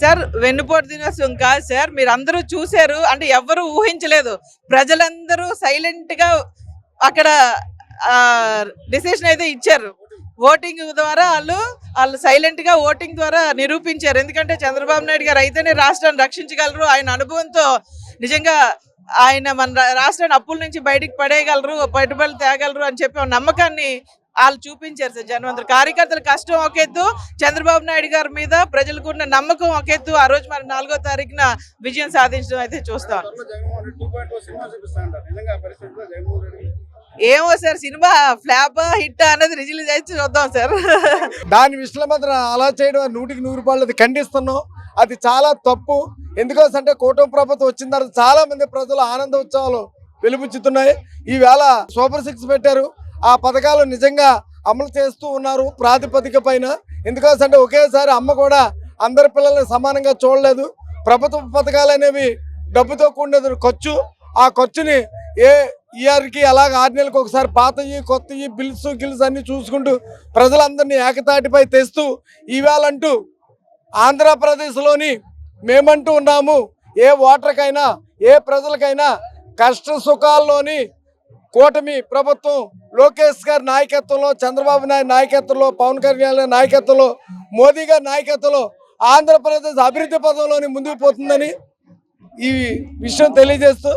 Sir వెన్నుపోటు దినోత్సవం కాదు సార్. మీరందరూ చూసారు. అంటే ఎవ్వరు ఊహించలేదు. ప్రజలందరూ సైలెంట్‌గా అక్కడ డిసిషన్ అయితే ఇచ్చారు. ఓటింగ్ ద్వారా ఆళ్ళు సైలెంట్‌గా ఓటింగ్ ద్వారా నిరూపించారు. ఎందుకంటే చంద్రబాబు నాయుడు గారు అయితేనే రాష్ట్రాన్ని రక్షించగలరు. ఆయన అనుభవంతో నిజంగా ఆయన మన రాష్ట్రాన్ని అప్పుల నుంచి బయటికి పడేయగలరు, పెట్టుబడులు తేగలరు అని చెప్పి ఒక నమ్మకాన్ని ఆళ్ళు చూపించారు సార్ జనమందరూ. కార్యకర్తల కష్టం ఒక ఎత్తు, చంద్రబాబు నాయుడు గారి మీద ప్రజలకున్న నమ్మకం ఒక ఎత్తు. ఆ రోజు మరి 4వ తారీఖున విజయం సాధించడం అయితే చూస్తాం. ఏమో సార్, సినిమా ఫ్లాపా హిట్టా అనేది రిలీజ్ అయితే చూద్దాం సార్. దాని విషయంలో మాత్రం అలా చేయడం 100% అది ఖండిస్తున్నాం. అది చాలా తప్పు. ఎందుకోసంటే కూటమి ప్రభుత్వం వచ్చిన తర్వాత చాలా మంది ప్రజలు ఆనంద ఉత్సవాలు వెలుబుచ్చుతున్నాయి. ఈవేళ సూపర్ 6 పెట్టారు. ఆ పథకాలు నిజంగా అమలు చేస్తూ ఉన్నారు ప్రాతిపదిక పైన. ఎందుకోసంటే ఒకేసారి అమ్మ కూడా అందరి పిల్లల్ని సమానంగా చూడలేదు. ప్రభుత్వ పథకాలు అనేవి డబ్బుతో కూడినది ఖర్చు. ఆ ఖర్చుని ఏ ఇయర్కి అలాగ 6 నెలలకు ఒకసారి పాతవి కొత్తవి గిల్స్ అన్ని చూసుకుంటూ ప్రజలందరినీ ఏకతాటిపై తెస్తూ ఈవేళంటూ ఆంధ్రప్రదేశ్లోని మేమంటూ ఉన్నాము. ఏ ఓటర్కైనా ఏ ప్రజలకైనా కష్ట సుఖాల్లోని కూటమి ప్రభుత్వం లోకేష్ గారి నాయకత్వంలో, చంద్రబాబు నాయుడు నాయకత్వంలో, పవన్ కళ్యాణ్ నాయకత్వంలో, మోదీ గారి నాయకత్వంలో ఆంధ్రప్రదేశ్ అభివృద్ధి పథంలోని ముందుకు పోతుందని ఈ విషయం తెలియజేస్తూ